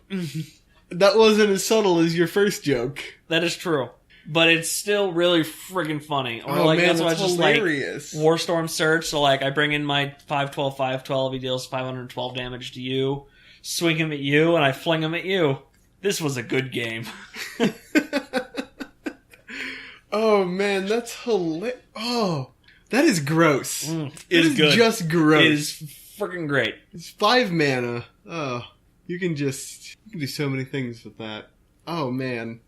Speaker 1: That wasn't as subtle as your first joke.
Speaker 2: That is true. But it's still really friggin' funny. Or
Speaker 1: oh
Speaker 2: like,
Speaker 1: man,
Speaker 2: that's why
Speaker 1: that's
Speaker 2: it's just
Speaker 1: hilarious.
Speaker 2: Like Warstorm Surge, so like I bring in my 5/12, he deals 512 damage to you, swing him at you, and I fling him at you. This was a good game.
Speaker 1: Oh man, that's hilarious. Oh, that is gross.
Speaker 2: It
Speaker 1: is
Speaker 2: good.
Speaker 1: Just gross.
Speaker 2: It is freaking great.
Speaker 1: It's 5 mana. Oh, you can do so many things with that. Oh man.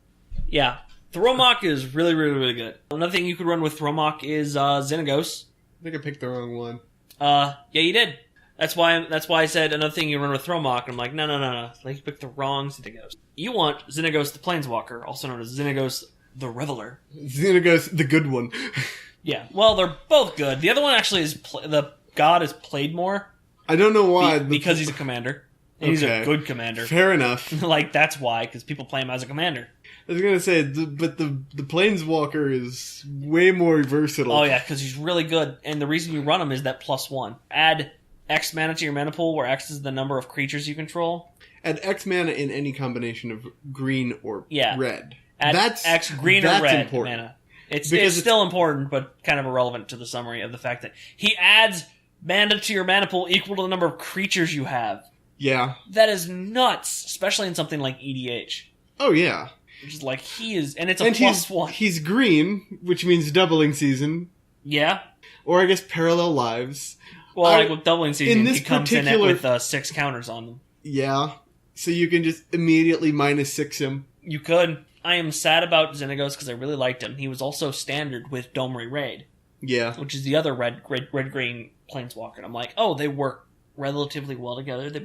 Speaker 2: Yeah. Thromok is really, really, really good. Another thing you could run with Thromok is Xenagos.
Speaker 1: I think I picked the wrong one.
Speaker 2: Yeah, you did. That's why I said another thing you run with Thromok. I'm like, no. Like, you picked the wrong Xenagos. You want Xenagos the Planeswalker, also known as Xenagos the Reveler.
Speaker 1: Xenagos the good one.
Speaker 2: Yeah, well, they're both good. The other one actually is... the god is played more.
Speaker 1: I don't know why.
Speaker 2: Because he's a commander. And he's a good commander.
Speaker 1: Fair enough.
Speaker 2: Like, that's why, because people play him as a commander.
Speaker 1: I was gonna say, but the Planeswalker is way more versatile.
Speaker 2: Oh yeah, because he's really good, and the reason you run him is that +1. Add X mana to your mana pool, where X is the number of creatures you control.
Speaker 1: Add X mana in any combination of green or red.
Speaker 2: Add X green or red mana. It's still important, but kind of irrelevant to the summary of the fact that he adds mana to your mana pool equal to the number of creatures you have.
Speaker 1: Yeah.
Speaker 2: That is nuts, especially in something like EDH.
Speaker 1: Oh yeah.
Speaker 2: Which is like, he is... And it's a +1.
Speaker 1: He's green, which means Doubling Season.
Speaker 2: Yeah.
Speaker 1: Or I guess parallel lives.
Speaker 2: Well, like with Doubling Season,
Speaker 1: this
Speaker 2: he comes
Speaker 1: particular-
Speaker 2: in with 6 counters on them.
Speaker 1: Yeah. So you can just immediately -6 him.
Speaker 2: You could. I am sad about Xenagos because I really liked him. He was also standard with Domri Raid,
Speaker 1: Yeah.
Speaker 2: which is the other red-green planeswalker. And I'm like, oh, they work relatively well together. They're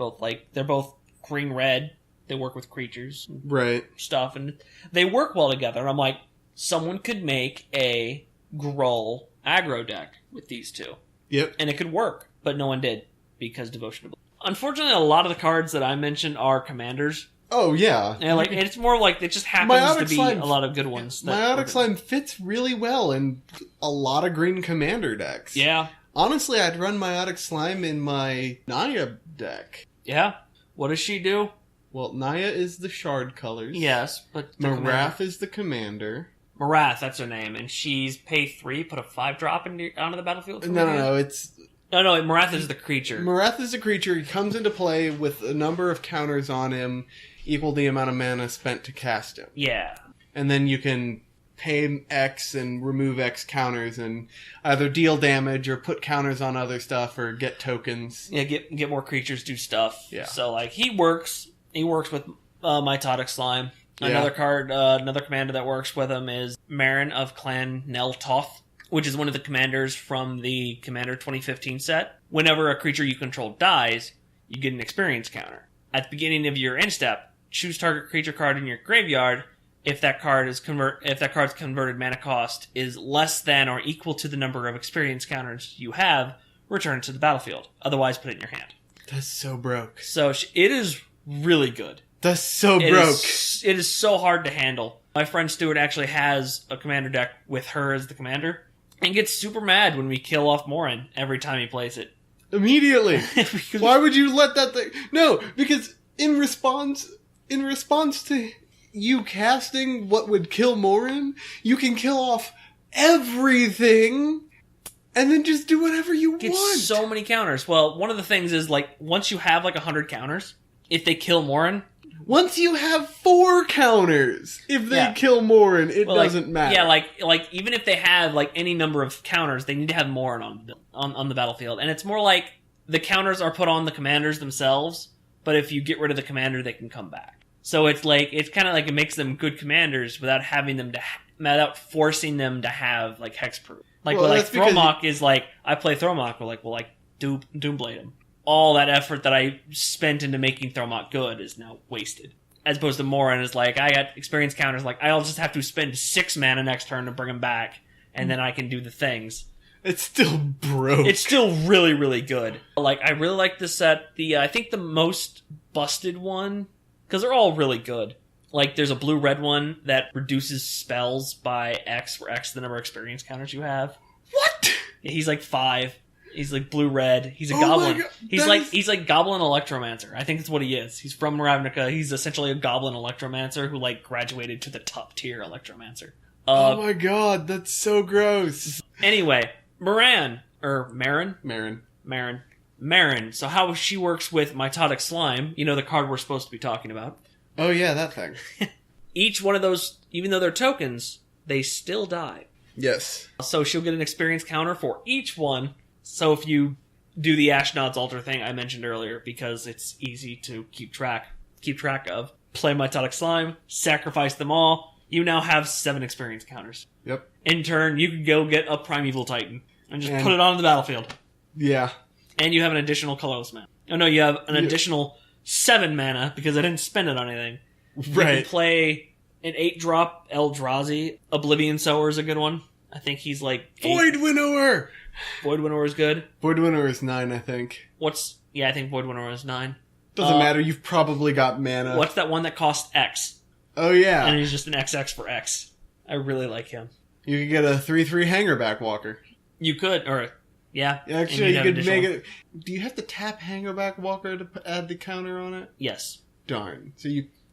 Speaker 2: both green-red. They work with creatures and
Speaker 1: Right.
Speaker 2: stuff, and they work well together. And I'm like, someone could make a Gruul aggro deck with these two.
Speaker 1: Yep.
Speaker 2: And it could work, but no one did because Devotion to Blood. Unfortunately, a lot of the cards that I mentioned are commanders.
Speaker 1: Oh, yeah.
Speaker 2: And like it's more like it just happens
Speaker 1: Mitotic
Speaker 2: to be
Speaker 1: Slime-
Speaker 2: a lot of good ones.
Speaker 1: Mitotic Slime fits really well in a lot of green commander decks.
Speaker 2: Yeah,
Speaker 1: Honestly, I'd run Mitotic Slime in my Naya deck.
Speaker 2: yeah. What does she do?
Speaker 1: Well, Naya is the shard colors.
Speaker 2: Yes, but the
Speaker 1: Marath is the commander.
Speaker 2: Marath, that's her name, and she's pay 3, put a 5-drop onto the battlefield. for me?
Speaker 1: No, it's...
Speaker 2: no. Marath is the creature.
Speaker 1: Marath is a creature. He comes into play with a number of counters on him equal the amount of mana spent to cast him.
Speaker 2: Yeah,
Speaker 1: And then you can pay X and remove X counters and either deal damage or put counters on other stuff or get tokens.
Speaker 2: yeah. Get more creatures, do stuff.
Speaker 1: Yeah.
Speaker 2: So like he works with Mitotic Slime.
Speaker 1: Yeah.
Speaker 2: Another card, another commander that works with him is Marin of Clan Nel Toth, which is one of the commanders from the Commander 2015 set. Whenever a creature you control dies, you get an experience counter. At the beginning of your end step, choose target creature card in your graveyard. If that card's converted mana cost is less than or equal to the number of experience counters you have, return it to the battlefield. Otherwise, put it in your hand.
Speaker 1: That's so broke.
Speaker 2: So it is really good.
Speaker 1: That's so
Speaker 2: It
Speaker 1: broke.
Speaker 2: it is so hard to handle. My friend Stuart actually has a commander deck with her as the commander, and gets super mad when we kill off Morin every time he plays it.
Speaker 1: Immediately.
Speaker 2: Because-
Speaker 1: Why would you let that thing... No, because in response to you casting what would kill Morin, you can kill off everything and then just do whatever you
Speaker 2: Gets
Speaker 1: want.
Speaker 2: so many counters. Well, one of the things is, like, once you have, like, 100 counters, if they kill Morin...
Speaker 1: Once you have 4 counters, if they
Speaker 2: Yeah.
Speaker 1: kill Morin, it
Speaker 2: well,
Speaker 1: doesn't matter.
Speaker 2: Yeah, like even if they have, like, any number of counters, they need to have Morin on the battlefield. And it's more like the counters are put on the commanders themselves, but if you get rid of the commander, they can come back. So it's kind of like it makes them good commanders without having them without forcing them to have, like, hexproof. Like,
Speaker 1: Well,
Speaker 2: well,
Speaker 1: that's because
Speaker 2: Thromok is like, I play Thromok, Doomblade him. All that effort that I spent into making Thromok good is now wasted. As opposed to Morin is like, I got experience counters, like, I'll just have to spend 6 mana next turn to bring him back, and then I can do the things.
Speaker 1: It's still broke.
Speaker 2: It's still really, really good. Like, I really like this set. I think the most busted one, because they're all really good. Like, there's a blue-red one that reduces spells by X for X the number of experience counters you have.
Speaker 1: What?
Speaker 2: Yeah, he's like 5. He's like blue-red. He's a
Speaker 1: Oh
Speaker 2: goblin.
Speaker 1: my God,
Speaker 2: He's like Goblin Electromancer. I think that's what he is. He's from Ravnica. He's essentially a Goblin Electromancer who, like, graduated to the top-tier Electromancer.
Speaker 1: Oh my god, that's so gross.
Speaker 2: Anyway, Marin. Marin. So how she works with Mitotic Slime, the card we're supposed to be talking about.
Speaker 1: Oh yeah, that thing.
Speaker 2: Each one of those, even though they're tokens, they still die.
Speaker 1: Yes.
Speaker 2: So she'll get an experience counter for each one. So if you do the Ashnod's Altar thing I mentioned earlier, because it's easy to keep track of, play Mitotic Slime, sacrifice them all, you now have 7 experience counters.
Speaker 1: Yep.
Speaker 2: In turn, you can go get a Primeval Titan and just put it on the battlefield.
Speaker 1: Yeah.
Speaker 2: And you have an additional colorless mana. Oh no, you have an additional 7 mana because I didn't spend it on anything. You can play an 8-drop Eldrazi. Oblivion Sower is a good one. I think he's like 8.
Speaker 1: Void Winnower!
Speaker 2: Void Winnower is good.
Speaker 1: Void Winnower is 9, I think.
Speaker 2: I think Void Winnower is 9.
Speaker 1: Doesn't matter, you've probably got mana.
Speaker 2: What's that one that costs X?
Speaker 1: Oh yeah.
Speaker 2: And he's just an XX for X. I really like him.
Speaker 1: You could get a 3/3 Hangerback Walker.
Speaker 2: You could, or... Yeah.
Speaker 1: Actually, you could make it... Do you have to tap Hangerback Walker to add the counter on it?
Speaker 2: Yes.
Speaker 1: Darn. So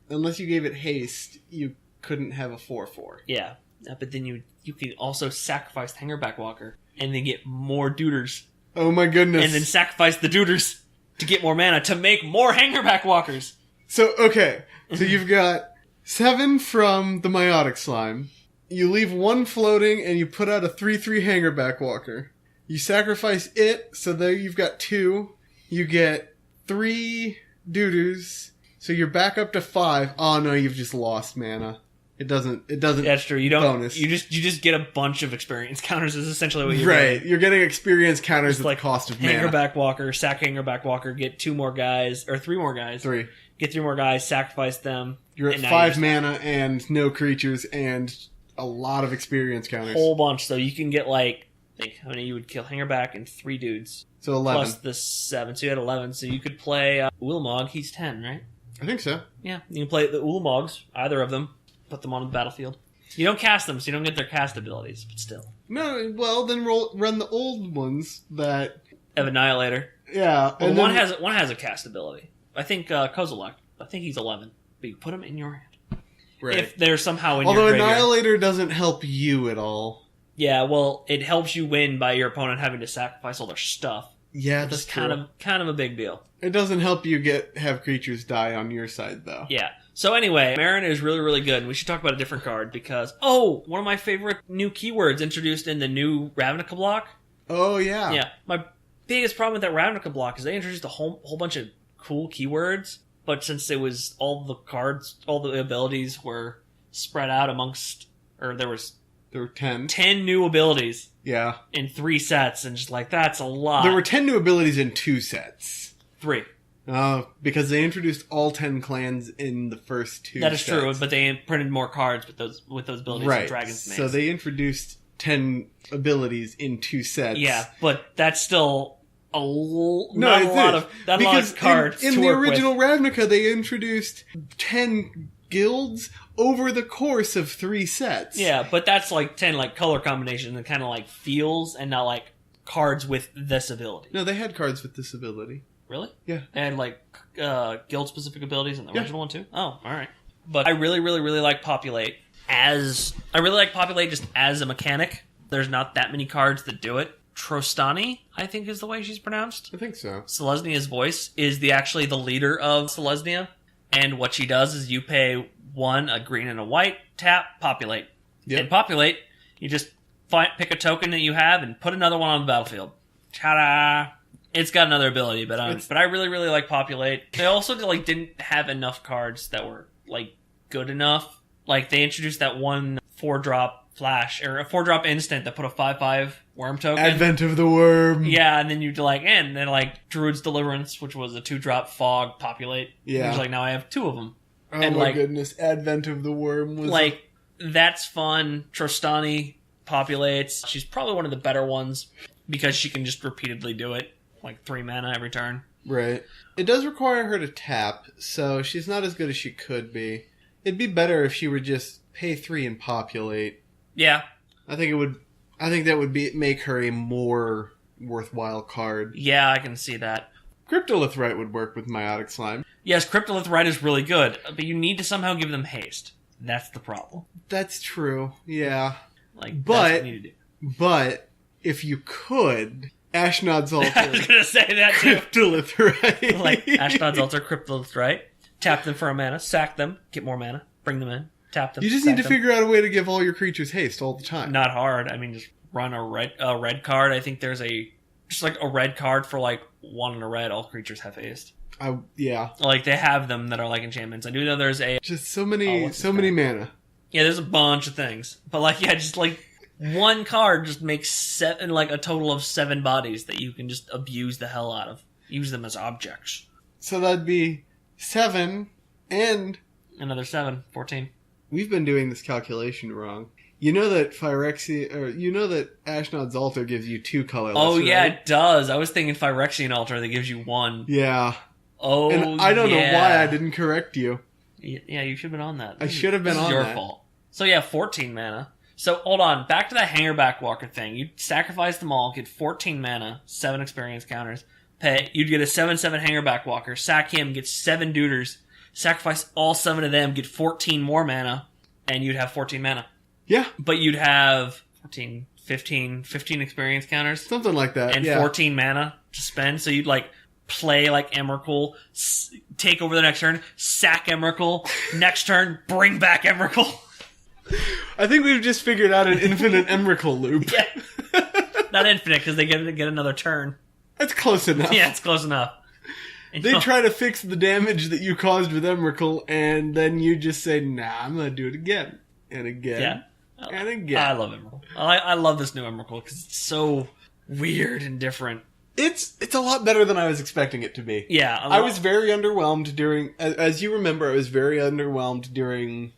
Speaker 1: unless you gave it haste, you couldn't have a 4/4.
Speaker 2: Yeah. But then you could also sacrifice the Hangerback Walker and then get more Duders.
Speaker 1: Oh my goodness.
Speaker 2: And then sacrifice the Duders to get more mana to make more Hangerback Walkers.
Speaker 1: So, okay. So you've got 7 from the Mitotic Slime. You leave 1 floating and you put out a 3/3 Hangerback Walker. You sacrifice it, so there you've got 2. You get 3 doo-doos, so you're back up to 5. Oh no, you've just lost mana. It doesn't.
Speaker 2: That's true. You don't.
Speaker 1: Bonus.
Speaker 2: You just get a bunch of experience counters. Is essentially what you're
Speaker 1: right.
Speaker 2: getting.
Speaker 1: You're getting experience counters at
Speaker 2: like
Speaker 1: the cost of mana.
Speaker 2: Hangerback Walker, sack Hangerback Walker, get 2 more guys or 3 more guys.
Speaker 1: 3.
Speaker 2: Get 3 more guys, sacrifice them.
Speaker 1: You're at 5 mana and no creatures and a lot of experience counters.
Speaker 2: Whole bunch. So you can get like, think how many you would kill Hangerback and 3 dudes.
Speaker 1: So 11
Speaker 2: plus the 7. So you had 11. So you could play Ulamog. He's 10, right?
Speaker 1: I think so.
Speaker 2: Yeah, you can play the Ulamogs, either of them. Put them on the battlefield. You don't cast them, so you don't get their cast abilities, but still.
Speaker 1: No, well, then run the old ones that
Speaker 2: Have Annihilator.
Speaker 1: Yeah.
Speaker 2: Well, one has a cast ability. I think Kozilek. I think he's 11. But you put him in your hand.
Speaker 1: Right.
Speaker 2: If they're somehow in
Speaker 1: Although
Speaker 2: your graveyard.
Speaker 1: Annihilator doesn't help you at all.
Speaker 2: Yeah, well, it helps you win by your opponent having to sacrifice all their stuff.
Speaker 1: Yeah,
Speaker 2: That's
Speaker 1: true.
Speaker 2: kind of a big deal.
Speaker 1: It doesn't help you have creatures die on your side, though.
Speaker 2: Yeah. So anyway, Marin is really, really good, and we should talk about a different card because, one of my favorite new keywords introduced in the new Ravnica block.
Speaker 1: Oh, yeah.
Speaker 2: Yeah. My biggest problem with that Ravnica block is they introduced a whole bunch of cool keywords, but since it was all the cards, all the abilities were spread out amongst, or there were
Speaker 1: 10.
Speaker 2: 10 new abilities.
Speaker 1: Yeah.
Speaker 2: In 3 sets, and just like, that's a lot.
Speaker 1: There were 10 new abilities in 2 sets.
Speaker 2: 3.
Speaker 1: Because they introduced all 10 clans in the first 2
Speaker 2: That is
Speaker 1: sets.
Speaker 2: true, but they printed more cards with those abilities
Speaker 1: right.
Speaker 2: in Dragon's Maze.
Speaker 1: So they introduced 10 abilities in 2 sets.
Speaker 2: Yeah, but that's still not a lot of cards
Speaker 1: in
Speaker 2: to
Speaker 1: the
Speaker 2: work
Speaker 1: original
Speaker 2: with.
Speaker 1: Ravnica, they introduced 10 guilds over the course of 3 sets.
Speaker 2: Yeah, but that's like 10 like color combinations and kind of like feels and not like cards with this ability.
Speaker 1: No, they had cards with this ability.
Speaker 2: Really?
Speaker 1: Yeah.
Speaker 2: And like guild specific abilities in the original one too? Oh, alright. But I really, really, really like Populate just as a mechanic. There's not that many cards that do it. Trostani, I think is the way she's pronounced.
Speaker 1: I think so.
Speaker 2: Selesnia's voice is actually the leader of Selesnya. And what she does is you pay 1, a green and a white, tap, Populate.
Speaker 1: Yep.
Speaker 2: And Populate, you just pick a token that you have and put another one on the battlefield. Ta-da! It's got another ability, but I really, really like Populate. They also didn't have enough cards that were good enough. Like they introduced that one 4-drop flash or a 4-drop instant that put a 5/5 worm token.
Speaker 1: Advent of the Worm.
Speaker 2: Yeah, and then you'd and then Druid's Deliverance, which was a 2-drop fog Populate.
Speaker 1: Yeah.
Speaker 2: It was now I have 2 of them.
Speaker 1: Oh
Speaker 2: and
Speaker 1: my goodness, Advent of the Worm was
Speaker 2: that's fun. Trostani populates. She's probably one of the better ones because she can just repeatedly do it. 3 mana every turn.
Speaker 1: Right. It does require her to tap, so she's not as good as she could be. It'd be better if she would just pay 3 and populate.
Speaker 2: Yeah.
Speaker 1: I think that would make her a more worthwhile card.
Speaker 2: Yeah, I can see that.
Speaker 1: Cryptolith Rite would work with Mitotic Slime.
Speaker 2: Yes, Cryptolith Rite is really good, but you need to somehow give them haste. That's the problem.
Speaker 1: That's true. Yeah.
Speaker 2: That's what you need to do.
Speaker 1: But if you could, Ashnod's Altar.
Speaker 2: I was going to say that too.
Speaker 1: Cryptolith Rite.
Speaker 2: Ashnod's Altar, Cryptolith Rite. Tap them for a mana, sack them, get more mana, bring them in, tap them.
Speaker 1: You just need to figure out a way to give all your creatures haste all the time.
Speaker 2: Not hard. I mean, just run a red card. I think there's a red card for 1 and a red. All creatures have haste.
Speaker 1: Yeah.
Speaker 2: They have them that are enchantments. I do know there's
Speaker 1: just so many mana.
Speaker 2: Yeah, there's a bunch of things. But just one card just makes 7, a total of 7 bodies that you can just abuse the hell out of. Use them as objects.
Speaker 1: So that'd be 7 and
Speaker 2: another 7, 14.
Speaker 1: We've been doing this calculation wrong. You know that Ashnod's Altar gives you 2 colorless.
Speaker 2: Oh yeah,
Speaker 1: right?
Speaker 2: it does. I was thinking Phyrexian Altar that gives you 1.
Speaker 1: Yeah.
Speaker 2: Oh,
Speaker 1: and I don't know why I didn't correct you.
Speaker 2: Yeah, you should have been on that.
Speaker 1: I should have been on that.
Speaker 2: This is your fault. So yeah, 14 mana. So hold on, back to that Hangerback Walker thing. You'd sacrifice them all, get 14 mana, 7 experience counters. You'd get a 7/7 Hangerback Walker, sack him, get 7 Duders, sacrifice all 7 of them, get 14 more mana, and you'd have 14 mana.
Speaker 1: Yeah.
Speaker 2: But you'd have 15 experience counters.
Speaker 1: Something like that,
Speaker 2: and 14 mana to spend, so you'd play Emrakul, take over the next turn, sack Emrakul, next turn, bring back Emrakul.
Speaker 1: I think we've just figured out an infinite Emrakul loop.
Speaker 2: Yeah. Not infinite, because they get another turn.
Speaker 1: That's close enough.
Speaker 2: Yeah, it's close enough. And
Speaker 1: They try to fix the damage that you caused with Emrakul, and then you just say, nah, I'm going to do it again. And again.
Speaker 2: Yeah.
Speaker 1: And again.
Speaker 2: I love Emrakul. I love this new Emrakul, because it's so weird and different.
Speaker 1: It's a lot better than I was expecting it to be.
Speaker 2: Yeah.
Speaker 1: I was very underwhelmed during, as you remember, I was very underwhelmed during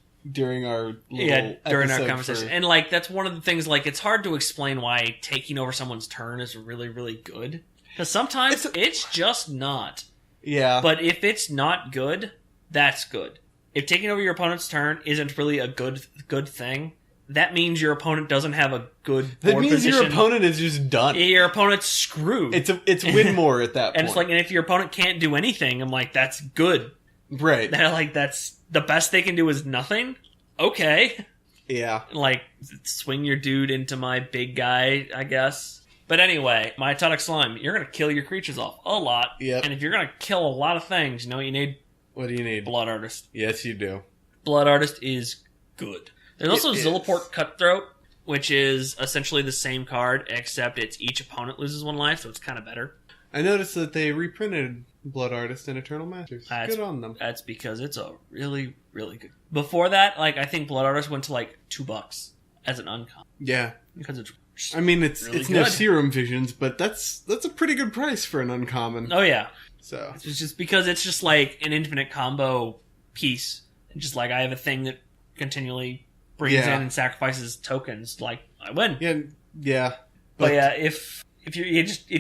Speaker 1: our
Speaker 2: during our conversation.
Speaker 1: For...
Speaker 2: And, like, that's one of the things, like, it's hard to explain why taking over someone's turn is really, really good. Because sometimes it's just not.
Speaker 1: Yeah.
Speaker 2: But if it's not good, that's good. If taking over your opponent's turn isn't really a good thing, that means your opponent doesn't have a good board
Speaker 1: That means
Speaker 2: position.
Speaker 1: your opponent is just done.
Speaker 2: Your opponent's screwed.
Speaker 1: It's win more at that point.
Speaker 2: And it's like, and if your opponent can't do anything, I'm like, that's good.
Speaker 1: Right.
Speaker 2: That's the best they can do is nothing. Okay.
Speaker 1: Yeah.
Speaker 2: Like, swing your dude into my big guy, I guess. But anyway, Mitotic Slime, you're going to kill your creatures off a lot.
Speaker 1: Yep.
Speaker 2: And if you're going to kill a lot of things, you know what you need?
Speaker 1: What do you need?
Speaker 2: Blood Artist.
Speaker 1: Yes, you do.
Speaker 2: Blood Artist is good. There's also
Speaker 1: It is.
Speaker 2: Zilliport Cutthroat, which is essentially the same card, except it's each opponent loses 1 life, so it's kind of better.
Speaker 1: I noticed that they reprinted Blood Artist and Eternal Masters. Good on them.
Speaker 2: That's because it's a really, really good... Before that, like, I think Blood Artist went to, like, $2 as an uncommon.
Speaker 1: Yeah.
Speaker 2: Because it's
Speaker 1: I mean, it's
Speaker 2: really
Speaker 1: no
Speaker 2: good.
Speaker 1: Serum Visions, but that's a pretty good price for an uncommon.
Speaker 2: Oh, yeah.
Speaker 1: So
Speaker 2: It's just because it's just, like, an infinite combo piece. And just, like, I have a thing that continually brings in and sacrifices tokens. Like, I win.
Speaker 1: Yeah.
Speaker 2: But yeah, if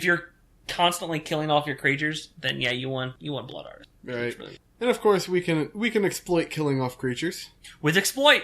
Speaker 2: you're constantly killing off your creatures, then yeah, you want Blood Artist.
Speaker 1: Right. Really... And of course, we can exploit killing off creatures
Speaker 2: With Exploit.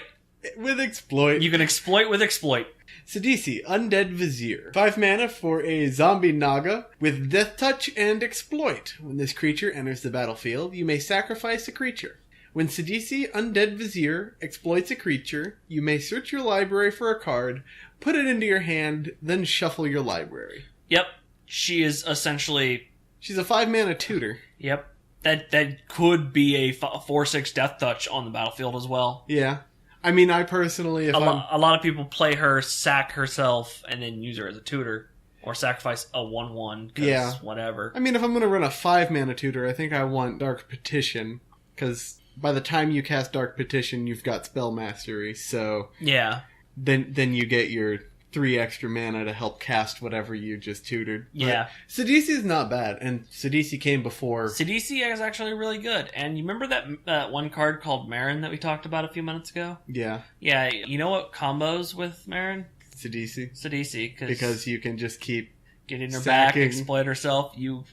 Speaker 1: with exploit.
Speaker 2: You can exploit with Exploit.
Speaker 1: Sidisi, Undead Vizier. 5 mana for a zombie Naga with Death Touch and Exploit. When this creature enters the battlefield, you may sacrifice a creature. When Sidisi, Undead Vizier exploits a creature, you may search your library for a card, put it into your hand, then shuffle your library.
Speaker 2: Yep. She is essentially...
Speaker 1: She's a 5 mana tutor.
Speaker 2: Yep. That could be a 4/6 Death Touch on the battlefield as well.
Speaker 1: Yeah. I mean, I personally...
Speaker 2: A lot of people play her, sack herself, and then use her as a tutor. Or sacrifice a 1/1, because whatever.
Speaker 1: I mean, if I'm going to run a 5 mana tutor, I think I want Dark Petition, because by the time you cast Dark Petition, you've got Spell Mastery, so...
Speaker 2: Yeah.
Speaker 1: Then you get your 3 extra mana to help cast whatever you just tutored.
Speaker 2: Yeah.
Speaker 1: Sidisi is not bad, and Sidisi came before...
Speaker 2: Sidisi is actually really good. And you remember that one card called Marin that we talked about a few minutes ago?
Speaker 1: Yeah.
Speaker 2: Yeah, you know what combos with Marin?
Speaker 1: Sidisi.
Speaker 2: Because
Speaker 1: you can just keep...
Speaker 2: get in her
Speaker 1: sacking.
Speaker 2: back, exploit herself, you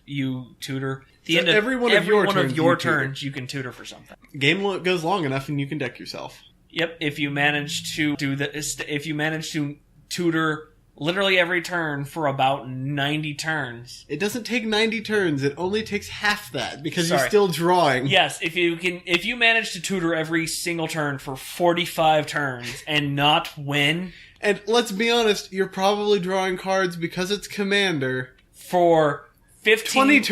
Speaker 2: tutor. At the
Speaker 1: So
Speaker 2: end of
Speaker 1: every one of your
Speaker 2: turns, you can tutor for something.
Speaker 1: Game goes long enough and you can deck yourself.
Speaker 2: Yep, if you manage to do this, if you manage to tutor literally every turn for about 90 turns.
Speaker 1: It doesn't take 90 turns, it only takes half that, because
Speaker 2: Sorry.
Speaker 1: you're still drawing.
Speaker 2: Yes, if you manage to tutor every single turn for 45 turns and not win...
Speaker 1: And let's be honest, you're probably drawing cards because it's Commander.
Speaker 2: For 15...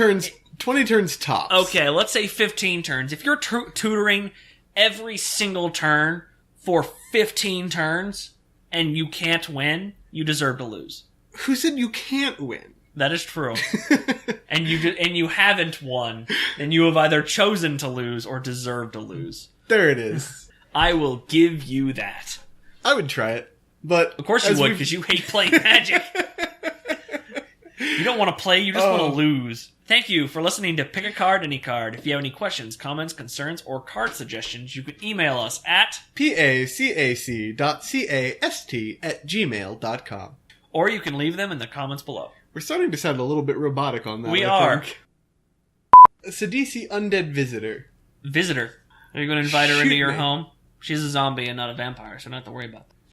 Speaker 1: 20 turns tops.
Speaker 2: Okay, let's say 15 turns. If you're tutoring every single turn for 15 turns and you can't win, you deserve to lose.
Speaker 1: Who said you can't win?
Speaker 2: That is true. and you haven't won, then you have either chosen to lose or deserve to lose.
Speaker 1: There it is.
Speaker 2: I will give you that.
Speaker 1: I would try it, but...
Speaker 2: Of course you would, because you hate playing Magic. You don't want to play, you just want to lose. Thank you for listening to Pick a Card, Any Card. If you have any questions, comments, concerns, or card suggestions, you can email us at
Speaker 1: pacac.cast@gmail.com.
Speaker 2: Or you can leave them in the comments below.
Speaker 1: We're starting to sound a little bit robotic on that,
Speaker 2: We
Speaker 1: I
Speaker 2: are.
Speaker 1: think. Sidisi Undead Visitor.
Speaker 2: Visitor. Are you going to invite her
Speaker 1: Shoot
Speaker 2: into your
Speaker 1: me.
Speaker 2: home? She's a zombie and not a vampire, so don't have to worry about that.